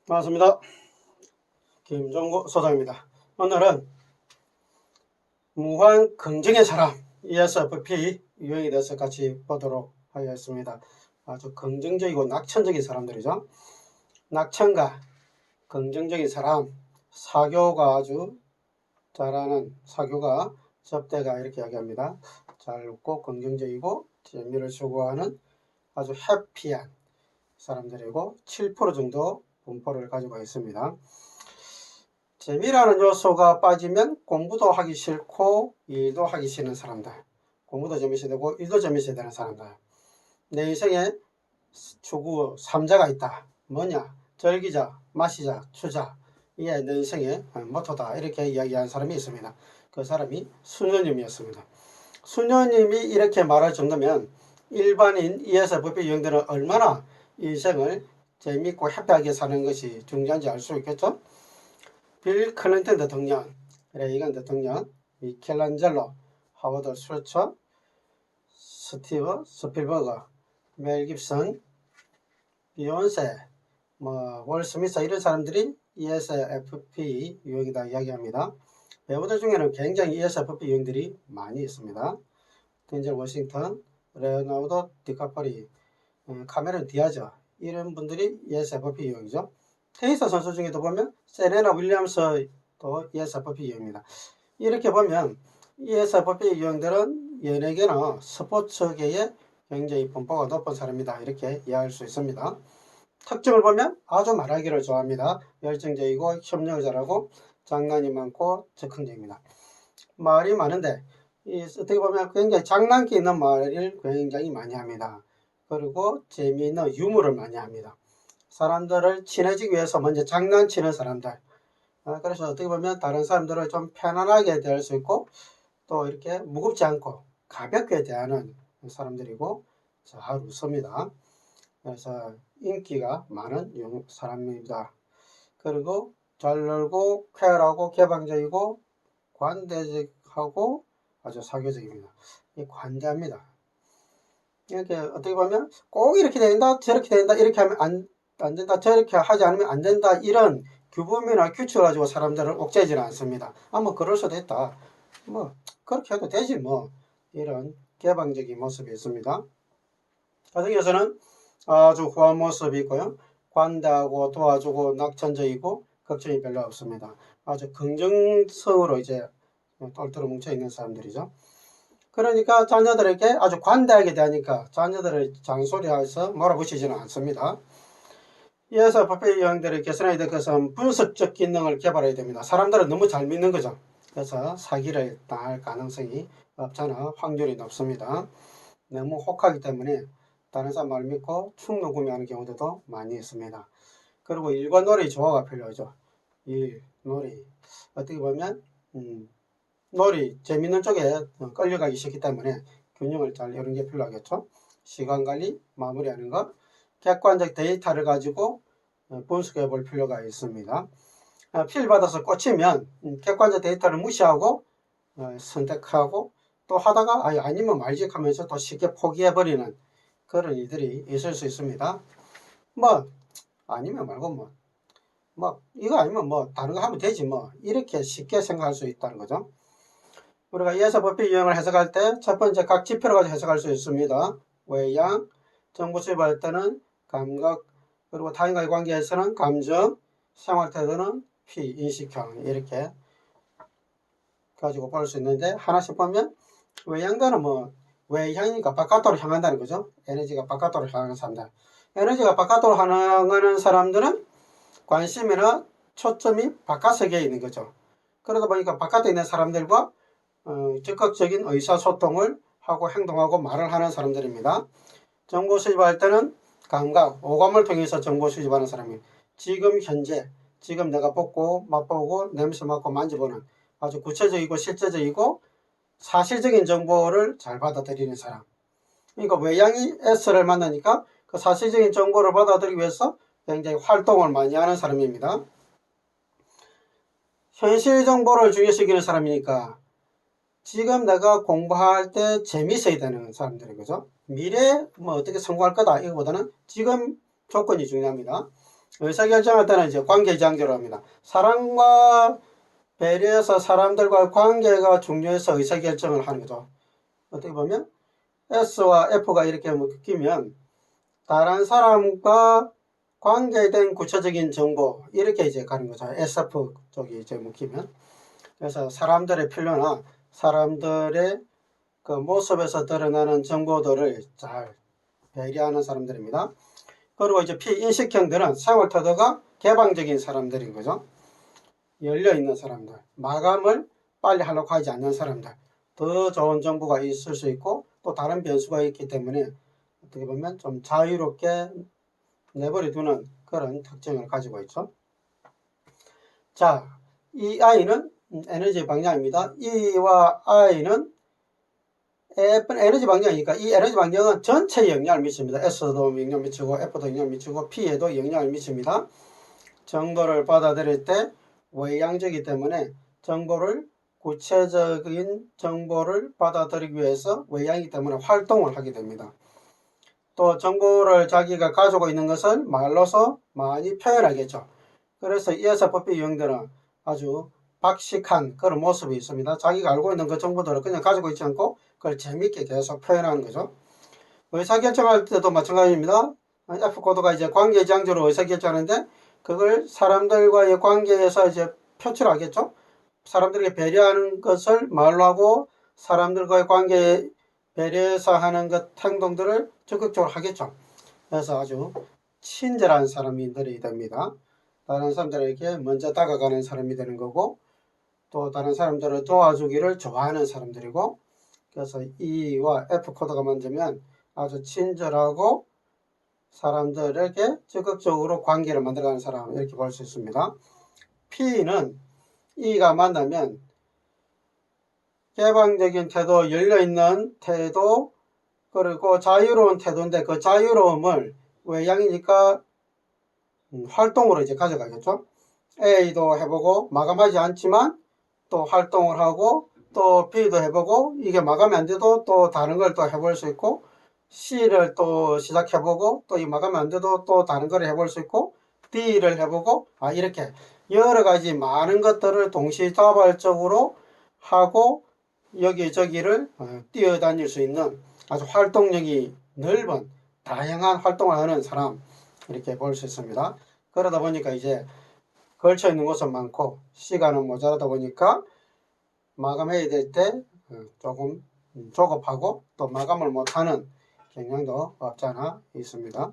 반갑습니다. 김종구 소장입니다. 오늘은 무한 긍정의 사람 ESFP 유형에 대해서 같이 보도록 하겠습니다. 아주 긍정적이고 낙천적인 사람들이죠. 낙천가, 긍정적인 사람, 사교가 아주 잘하는 사교가, 접대가 이렇게 이야기합니다. 잘 웃고 긍정적이고 재미를 추구하는 아주 해피한 사람들이고 7% 정도 분포를 가지고 있습니다. 재미라는 요소가 빠지면 공부도 하기 싫고 일도 하기 싫은 사람들, 공부도 재밌어야 되고 일도 재밌어야 되는 사람들, 내 인생에 추구 3자가 있다. 뭐냐? 즐기자, 마시자, 추자. 이게 내 인생의 모토다. 이렇게 이야기한 사람이 있습니다. 그 사람이 수녀님이었습니다. 수녀님이 이렇게 말할 정도면 일반인 ESFP 유형들은 얼마나 인생을 재밌고 해피하게 사는 것이 중요한지 알 수 있겠죠? 빌 클린턴 대통령, 레이건 대통령, 미켈란젤로, 하워드 슐처, 스티브 스필버거, 멜 깁슨, 비욘세, 월 스미스 이런 사람들이 ESFP 유형이다 이야기합니다. 배우들 중에는 굉장히 ESFP 유형들이 많이 있습니다. 덴젤 워싱턴, 레오나르도 디카프리, 카메론 디아즈 이런 분들이 ESFP 유형이죠. 테니스 선수 중에도 보면 세레나 윌리엄스도 ESFP 유형입니다. 이렇게 보면 ESFP 유형들은 연예계나 스포츠계에 굉장히 분포가 높은 사람이다 이렇게 이해할 수 있습니다. 특징을 보면 아주 말하기를 좋아합니다. 열정적이고 협력을 잘하고 장난이 많고 적극적입니다. 말이 많은데 어떻게 보면 굉장히 장난기 있는 말을 굉장히 많이 합니다. 그리고 재미있는 유머를 많이 합니다. 사람들을 친해지기 위해서 먼저 장난치는 사람들. 그래서 어떻게 보면 다른 사람들을 좀 편안하게 대할 수 있고 또 이렇게 무겁지 않고 가볍게 대하는 사람들이고 잘 웃습니다. 그래서 인기가 많은 사람입니다. 그리고 잘 놀고 쾌활하고 개방적이고 관대적하고 아주 사교적입니다. 관대합니다. 이렇게 어떻게 보면 꼭 이렇게 된다 저렇게 된다 이렇게 하면 안 된다 저렇게 하지 않으면 안 된다 이런 규범이나 규칙을 가지고 사람들을 옥죄지는 않습니다. 뭐 그럴 수도 있다. 그렇게 해도 되지 이런 개방적인 모습이 있습니다. 가정에서는 아주 후한 모습이 있고요. 관대하고 도와주고 낙천적이고 걱정이 별로 없습니다. 아주 긍정성으로 이제 똘똘 뭉쳐있는 사람들이죠. 그러니까 자녀들에게 아주 관대하게 대하니까 자녀들을 잔소리해서 몰아붙이지는 않습니다. 이어서 법의 유형들을 개선해야 될 것은 분석적 기능을 개발해야 됩니다. 사람들은 너무 잘 믿는 거죠. 그래서 사기를 당할 가능성이 없잖아. 확률이 높습니다. 너무 혹하기 때문에 다른 사람 말 믿고 충동 구매하는 경우도 많이 있습니다. 그리고 일과 놀이 조화가 필요하죠. 일, 놀이. 어떻게 보면 놀이, 재밌는 쪽에 끌려가기 쉽기 때문에 균형을 잘 이루는 게 필요하겠죠. 시간관리, 마무리하는 것, 객관적 데이터를 가지고 분석해 볼 필요가 있습니다. 필 받아서 꽂히면 객관적 데이터를 무시하고 선택하고 또 하다가 아니면 말지 하면서 또 쉽게 포기해버리는 그런 일들이 있을 수 있습니다. 아니면 말고 이거 아니면 다른 거 하면 되지 이렇게 쉽게 생각할 수 있다는 거죠. 우리가 ESFP 유형을 해석할 때 첫 번째 각 지표를 가지고 해석할 수 있습니다. 외양, 정보 수집할 때는 감각, 그리고 타인과의 관계에서는 감정, 생활 태도는 P, 인식형 이렇게 가지고 볼 수 있는데 하나씩 보면 외양가는 외향이니까 바깥으로 향한다는 거죠. 에너지가 바깥으로 향하는 사람들. 에너지가 바깥으로 향하는 사람들은 관심이나 초점이 바깥세계에 있는 거죠. 그러다 보니까 바깥에 있는 사람들과 적극적인 의사소통을 하고 행동하고 말을 하는 사람들입니다. 정보 수집할 때는 감각, 오감을 통해서 정보 수집하는 사람입니다. 지금 현재, 지금 내가 보고 맛보고 냄새 맡고 만져보는 아주 구체적이고 실제적이고 사실적인 정보를 잘 받아들이는 사람. 그러니까 외향이 S를 만나니까 그 사실적인 정보를 받아들이기 위해서 굉장히 활동을 많이 하는 사람입니다. 현실 정보를 중요시 여기는 사람이니까 지금 내가 공부할 때 재미있어야 되는 사람들이 그죠? 미래 어떻게 성공할 거다 이거보다는 지금 조건이 중요합니다. 의사결정할 때는 이제 관계지향적으로 합니다. 사람과 배려해서 사람들과의 관계가 중요해서 의사결정을 하는 거죠. 어떻게 보면 S와 F가 이렇게 묶이면 다른 사람과 관계된 구체적인 정보 이렇게 이제 가는 거죠. SF 쪽이 이제 묶이면. 그래서 사람들의 필요나 사람들의 그 모습에서 드러나는 정보들을 잘 배려하는 사람들입니다. 그리고 이제 P 인식형들은 생활 태도가 개방적인 사람들인 거죠. 열려있는 사람들, 마감을 빨리 하려고 하지 않는 사람들, 더 좋은 정보가 있을 수 있고 또 다른 변수가 있기 때문에 어떻게 보면 좀 자유롭게 내버려 두는 그런 특징을 가지고 있죠. 자, 이 I는 에너지 방향입니다. E와 I는 F는 에너지 방향이니까 이 에너지 방향은 전체에 영향을 미칩니다. S도 영향을 미치고 F도 영향을 미치고 P에도 영향을 미칩니다. 정보를 받아들일 때 외향적이기 때문에 구체적인 정보를 받아들이기 위해서 외향이기 때문에 활동을 하게 됩니다. 또 정보를 자기가 가지고 있는 것을 말로서 많이 표현하겠죠. 그래서 ESFP 유형들은 아주 박식한 그런 모습이 있습니다. 자기가 알고 있는 그 정보들을 그냥 가지고 있지 않고 그걸 재밌게 계속 표현하는 거죠. 의사결정할 때도 마찬가지입니다. F코드가 이제 관계지향적으로 의사결정하는데 그걸 사람들과의 관계에서 이제 표출하겠죠. 사람들에게 배려하는 것을 말로 하고 사람들과의 관계에 배려해서 하는 것 행동들을 적극적으로 하겠죠. 그래서 아주 친절한 사람들이 됩니다. 다른 사람들에게 먼저 다가가는 사람이 되는 거고 또 다른 사람들을 도와주기를 좋아하는 사람들이고 그래서 E와 F 코드가 맞으면 아주 친절하고 사람들에게 적극적으로 관계를 만들어가는 사람 이렇게 볼 수 있습니다. P는 E가 만나면 개방적인 태도, 열려있는 태도 그리고 자유로운 태도인데 그 자유로움을 외향이니까 활동으로 이제 가져가겠죠. A도 해보고 마감하지 않지만 또 활동을 하고 또 B도 해보고 이게 마감이 안 돼도 또 다른 걸 또 해볼 수 있고 C를 또 시작해보고 또 이 마감이 안 돼도 또 다른 걸 해볼 수 있고 D를 해보고 이렇게 여러 가지 많은 것들을 동시다발적으로 하고 여기저기를 뛰어다닐 수 있는 아주 활동력이 넓은 다양한 활동을 하는 사람 이렇게 볼 수 있습니다. 그러다 보니까 이제 걸쳐 있는 곳은 많고 시간은 모자라다 보니까 마감해야 될 때 조금 조급하고 또 마감을 못하는 경향도 없지 않아 있습니다.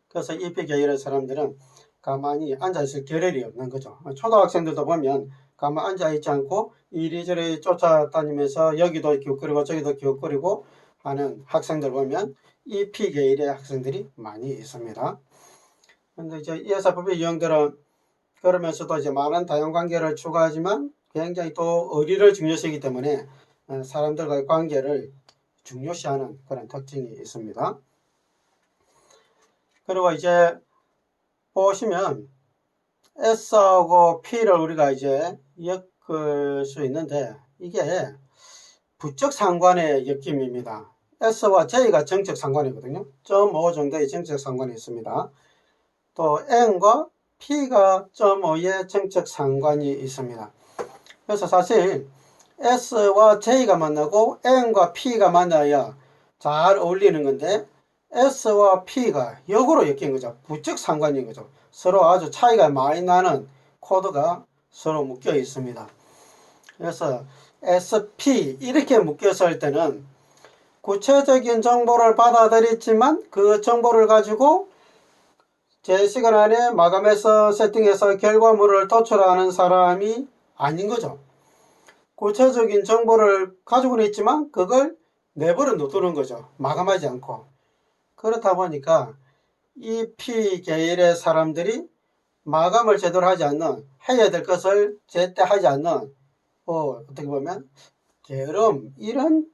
그래서 EP 계열의 사람들은 가만히 앉아있을 겨를이 없는 거죠. 초등학생들도 보면 가만히 앉아있지 않고 이리저리 쫓아다니면서 여기도 기웃거리고 저기도 기웃거리고 하는 학생들 보면 EP 계열의 학생들이 많이 있습니다. 근데 이제 ESFP 유형들은 그러면서도 이제 많은 다양관계를 추구하지만 굉장히 또 의리를 중요시하기 때문에 사람들과의 관계를 중요시하는 그런 특징이 있습니다. 그리고 이제 보시면 S하고 P를 우리가 이제 엮을 수 있는데 이게 부적 상관의 엮임입니다. S와 J가 정적 상관이거든요. 0.5 정도의 정적 상관이 있습니다. 또 N과 P가 0.5의 정적 상관이 있습니다. 그래서 사실 S와 J가 만나고 N과 P가 만나야 잘 어울리는 건데 S와 P가 역으로 엮인 거죠. 부적 상관인 거죠. 서로 아주 차이가 많이 나는 코드가 서로 묶여 있습니다. 그래서 SP 이렇게 묶였을 때는 구체적인 정보를 받아들였지만 그 정보를 가지고 제 시간 안에 마감해서 세팅해서 결과물을 도출하는 사람이 아닌 거죠. 구체적인 정보를 가지고는 있지만 그걸 내버려 놔두는 거죠. 마감하지 않고. 그렇다 보니까 이 P 계열의 사람들이 마감을 제대로 하지 않는, 해야 될 것을 제때 하지 않는 어떻게 보면 게으름 이런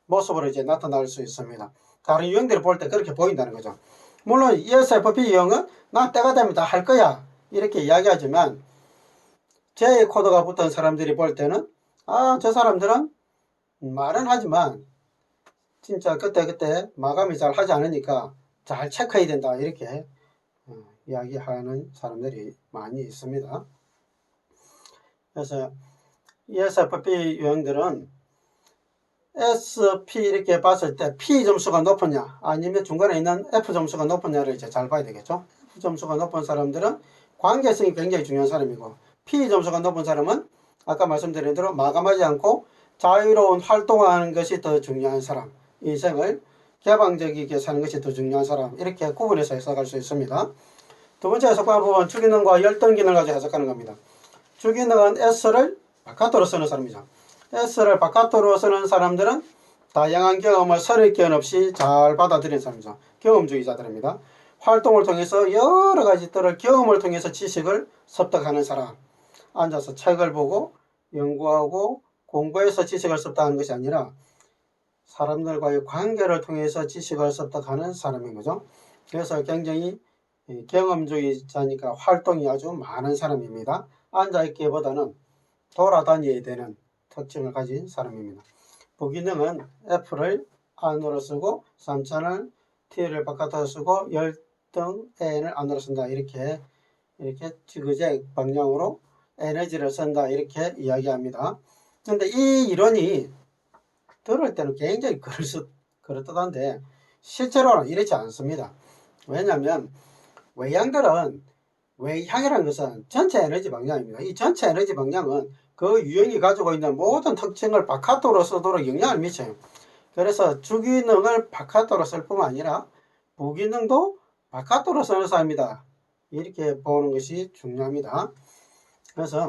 모습으로 이제 나타날 수 있습니다. 다른 유형들을 볼 때 그렇게 보인다는 거죠. 물론 ESFP 유형은 난 때가 되면 다 할 거야 이렇게 이야기하지만 J 코드가 붙은 사람들이 볼 때는 저 사람들은 말은 하지만 진짜 그때그때 마감이 잘 하지 않으니까 잘 체크해야 된다 이렇게 이야기하는 사람들이 많이 있습니다. 그래서 ESFP 유형들은 SP 이렇게 봤을 때 P 점수가 높으냐 아니면 중간에 있는 F 점수가 높으냐를 이제 잘 봐야 되겠죠. F 점수가 높은 사람들은 관계성이 굉장히 중요한 사람이고, P 점수가 높은 사람은 아까 말씀드린 대로 마감하지 않고 자유로운 활동하는 것이 더 중요한 사람, 인생을 개방적이게 사는 것이 더 중요한 사람, 이렇게 구분해서 해석할 수 있습니다. 두 번째 해석과 부분, 주기능과 열등기능을 가지고 해석하는 겁니다. 주기능은 S를 바깥으로 쓰는 사람이죠. S를 바깥으로 쓰는 사람들은 다양한 경험을 선입견 없이 잘 받아들이는 사람이죠. 경험주의자들입니다. 활동을 통해서 여러 가지들을 경험을 통해서 지식을 습득하는 사람. 앉아서 책을 보고 연구하고 공부해서 지식을 습득하는 것이 아니라 사람들과의 관계를 통해서 지식을 습득하는 사람인 거죠. 그래서 굉장히 경험주의자니까 활동이 아주 많은 사람입니다. 앉아있기보다는 돌아다녀야 되는 특징을 가진 사람입니다. 부기능은 F를 안으로 쓰고 3차는 T를 바깥으로 쓰고 열등 N을 안으로 쓴다. 이렇게 지그재 방향으로 에너지를 쓴다. 이렇게 이야기합니다. 그런데 이 이론이 들을 때는 굉장히 그럴듯한데 실제로는 이렇지 않습니다. 왜냐하면 외향이라는 것은 전체 에너지 방향입니다. 이 전체 에너지 방향은 그 유형이 가지고 있는 모든 특징을 바깥으로 쓰도록 영향을 미쳐요. 그래서 주기능을 바깥으로 쓸 뿐만 아니라 부기능도 바깥으로 쓰는 사람이다. 이렇게 보는 것이 중요합니다. 그래서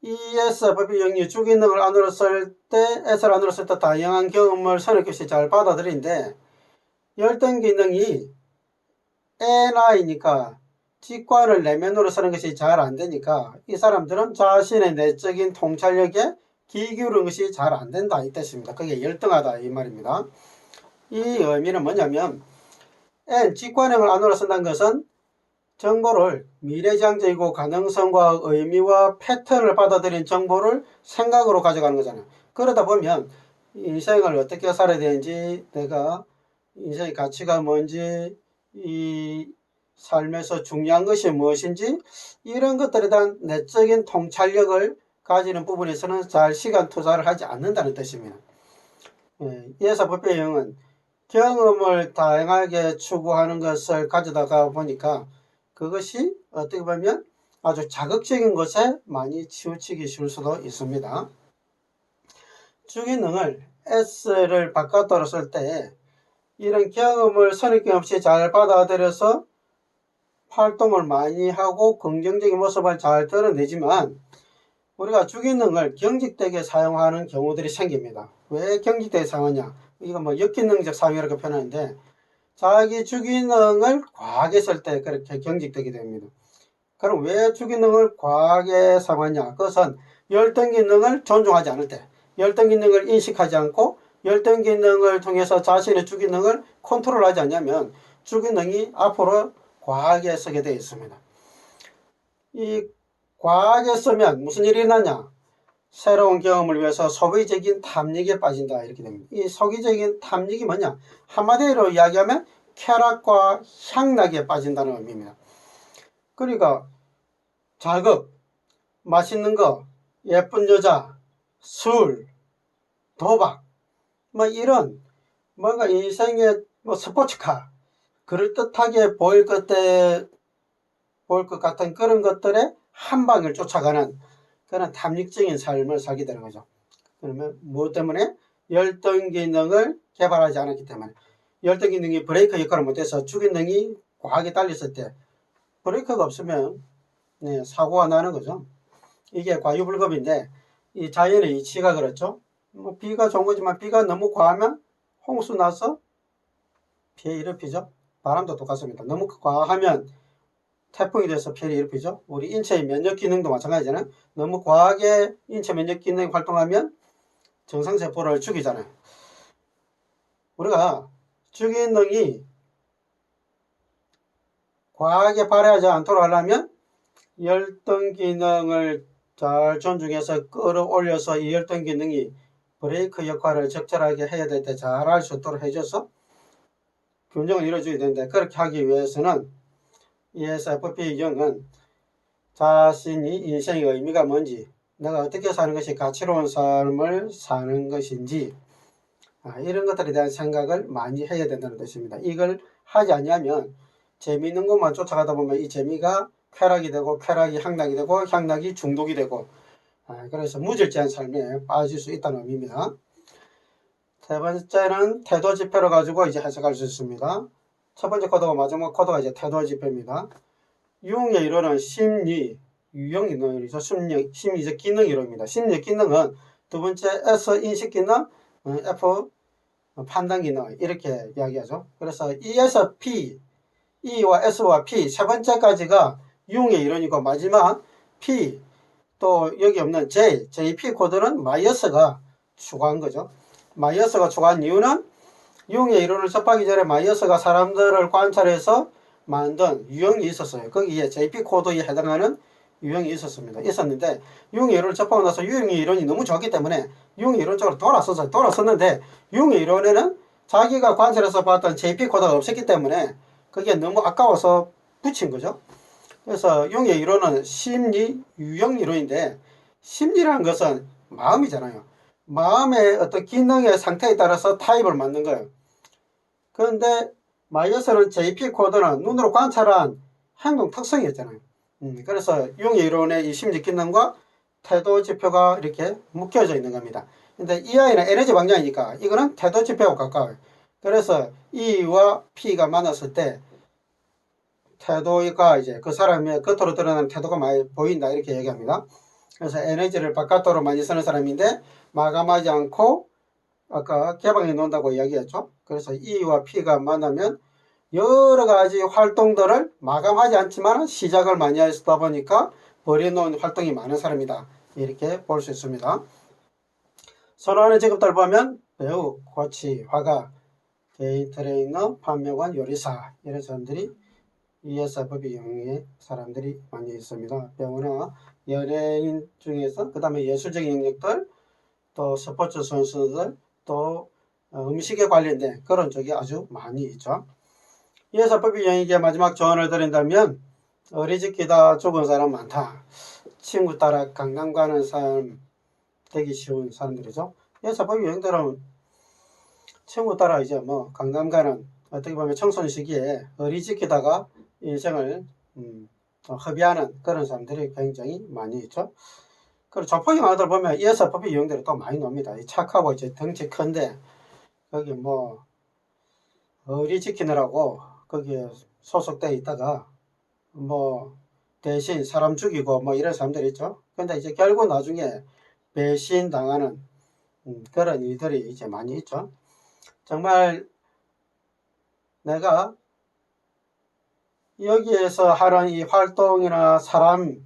ESFP 유형이 주기능을 안으로 쓸 때, S를 안으로 쓸 때 다양한 경험을 선입견없이 잘 받아들이는데, 열등기능이 NI니까 직관을 내면으로 쓰는 것이 잘 안되니까 이 사람들은 자신의 내적인 통찰력에 기울이는 것이 잘 안된다 이 뜻입니다. 그게 열등하다 이 말입니다. 이 의미는 뭐냐면 N 직관형을 안으로 쓴다는 것은 정보를 미래지향적이고 가능성과 의미와 패턴을 받아들인 정보를 생각으로 가져가는 거잖아요. 그러다 보면 인생을 어떻게 살아야 되는지, 내가 인생의 가치가 뭔지, 이 삶에서 중요한 것이 무엇인지, 이런 것들에 대한 내적인 통찰력을 가지는 부분에서는 잘 시간 투자를 하지 않는다는 뜻입니다. ESFP 유형은 경험을 다양하게 추구하는 것을 가져다가 보니까 그것이 어떻게 보면 아주 자극적인 것에 많이 치우치기 쉬울 수도 있습니다. 주기능을 S를 바깥으로 쓸 때 이런 경험을 선입견 없이 잘 받아들여서 활동을 많이 하고 긍정적인 모습을 잘 드러내지만 우리가 주기능을 경직되게 사용하는 경우들이 생깁니다. 왜 경직되게 사용하냐? 이거 뭐 역기능적 사용이라고 표현하는데 자기 주기능을 과하게 쓸 때 그렇게 경직되게 됩니다. 그럼 왜 주기능을 과하게 사용하냐? 그것은 열등기능을 존중하지 않을 때, 열등기능을 인식하지 않고 열등기능을 통해서 자신의 주기능을 컨트롤하지 않냐면 주기능이 앞으로 과하게 쓰게 되어 있습니다. 이 과하게 쓰면 무슨 일이 일어나냐? 새로운 경험을 위해서 소비적인 탐닉에 빠진다 이렇게 됩니다. 이 소비적인 탐닉이 뭐냐? 한마디로 이야기하면 쾌락과 향락에 빠진다는 의미입니다. 그러니까 자극, 맛있는 거, 예쁜 여자, 술, 도박, 뭐 이런 뭔가 인생의 스포츠카, 그럴듯하게 보일 것 같은 그런 것들에 한 방을 쫓아가는 그런 탐닉적인 삶을 살게 되는 거죠. 그러면 무엇 때문에? 열등기능을 개발하지 않았기 때문에. 열등기능이 브레이크 역할을 못해서 주기능이 과하게 달렸을 때 브레이크가 없으면 사고가 나는 거죠. 이게 과유불급인데 이 자연의 이치가 그렇죠. 뭐 비가 좋은 거지만 비가 너무 과하면 홍수 나서 피해 일으키죠. 바람도 똑같습니다. 너무 과하면 태풍이 돼서 피해를 일으키죠. 우리 인체의 면역 기능도 마찬가지잖아요. 너무 과하게 인체 면역 기능이 활동하면 정상세포를 죽이잖아요. 우리가 주기능이 과하게 발휘하지 않도록 하려면 열등기능을 잘 존중해서 끌어올려서 이 열등기능이 브레이크 역할을 적절하게 해야 될 때 잘 할 수 있도록 해줘서 균형을 이루어줘야 되는데 그렇게 하기 위해서는 ESFP 유형은 자신이 인생의 의미가 뭔지, 내가 어떻게 사는 것이 가치로운 삶을 사는 것인지 이런 것들에 대한 생각을 많이 해야 된다는 뜻입니다. 이걸 하지 않으면 재미있는 것만 쫓아가다 보면 이 재미가 쾌락이 되고 쾌락이 향락이 되고 향락이 중독이 되고 그래서 무질서한 삶에 빠질 수 있다는 의미입니다. 세 번째는 태도 지표를 가지고 이제 해석할 수 있습니다. 첫 번째 코드가 마지막 코드가 이제 태도 지표입니다. 유형의 이론은 심리, 유형 이론이죠. 심리적 기능 이론입니다. 심리적 기능은 두 번째 S 인식 기능, F 판단 기능 이렇게 이야기하죠. 그래서 E에서 P, E와 S와 P 세 번째까지가 유형의 이론이고 마지막 P 또 여기 없는 JP 코드는 마이어스가 추가한 거죠. 마이어스가 추가한 이유는 유형의 이론을 접하기 전에 마이어스가 사람들을 관찰해서 만든 유형이 있었어요. 거기에 JP 코드에 해당하는 유형이 있었는데 유형의 이론을 접하고 나서 유형의 이론이 너무 좋았기 때문에 유형의 이론 쪽으로 돌아섰는데 유형의 이론에는 자기가 관찰해서 봤던 JP 코드가 없었기 때문에 그게 너무 아까워서 붙인 거죠. 그래서 유형의 이론은 심리 유형 이론인데 심리라는 것은 마음이잖아요. 마음의 어떤 기능의 상태에 따라서 타입을 맞는 거예요. 그런데 마이어스는 JP 코드는 눈으로 관찰한 행동 특성이었잖아요. 그래서 유형의 이론의 이 심리 기능과 태도 지표가 이렇게 묶여져 있는 겁니다. 근데 EI는 에너지 방향이니까 이거는 태도 지표하고 가까워요. 그래서 E와 P가 만났을 때 태도가 이제 그 사람의 겉으로 드러나는 태도가 많이 보인다 이렇게 얘기합니다. 그래서 에너지를 바깥으로 많이 쓰는 사람인데 마감하지 않고 아까 개방해 놓는다고 이야기했죠. 그래서 E와 P가 만나면 여러 가지 활동들을 마감하지 않지만 시작을 많이 하다 보니까 버려놓은 활동이 많은 사람이다. 이렇게 볼 수 있습니다. 선호하는 직업들 보면 배우, 코치, 화가, 개인 트레이너, 판매관, 요리사 이런 사람들이 ESFP 유형의 사람들이 많이 있습니다. 배우나 연예인 중에서 그 다음에 예술적인 영역들 또 스포츠 선수들 또 음식에 관련된 그런 쪽이 아주 많이 있죠. ESFP 유형에게 마지막 조언을 드린다면 어리지끼다 죽은 사람 많다. 친구 따라 강남 가는 사람 되기 쉬운 사람들이죠. ESFP 유형들은 친구 따라 이제 뭐 강남 가는 어떻게 보면 청소년 시기에 어리지끼다가 인생을 허비하는 그런 사람들이 굉장히 많이 있죠. 그리고 조폭 영화들 보면 ESFP 유형들이 또 많이 놉니다. 착하고 이제 덩치 큰데 거기 뭐 어리 지키느라고 거기에 소속돼 있다가 뭐 대신 사람 죽이고 뭐 이런 사람들이 있죠. 근데 이제 결국 나중에 배신 당하는 그런 일들이 이제 많이 있죠. 정말 내가 여기에서 하는 이 활동이나 사람뿐만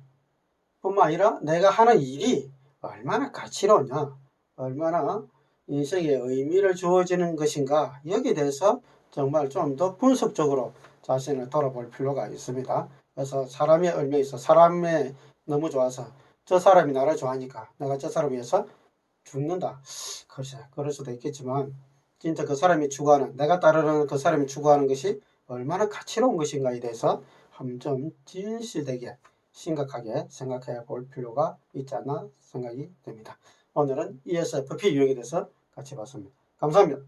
아니라 내가 하는 일이 얼마나 가치로우냐, 얼마나 인생에 의미를 주어지는 것인가, 여기에 대해서 정말 좀 더 분석적으로 자신을 돌아볼 필요가 있습니다. 그래서 사람의 의미에 있어 사람에 너무 좋아서 저 사람이 나를 좋아하니까 내가 저 사람을 위해서 죽는다. 글쎄, 그럴 수도 있겠지만 진짜 그 사람이 추구하는, 내가 따르는 그 사람이 추구하는 것이 얼마나 가치로운 것인가에 대해서 한 점 진실되게 심각하게 생각해 볼 필요가 있지 않나 생각이 됩니다. 오늘은 ESFP 유형에 대해서 같이 봤습니다. 감사합니다.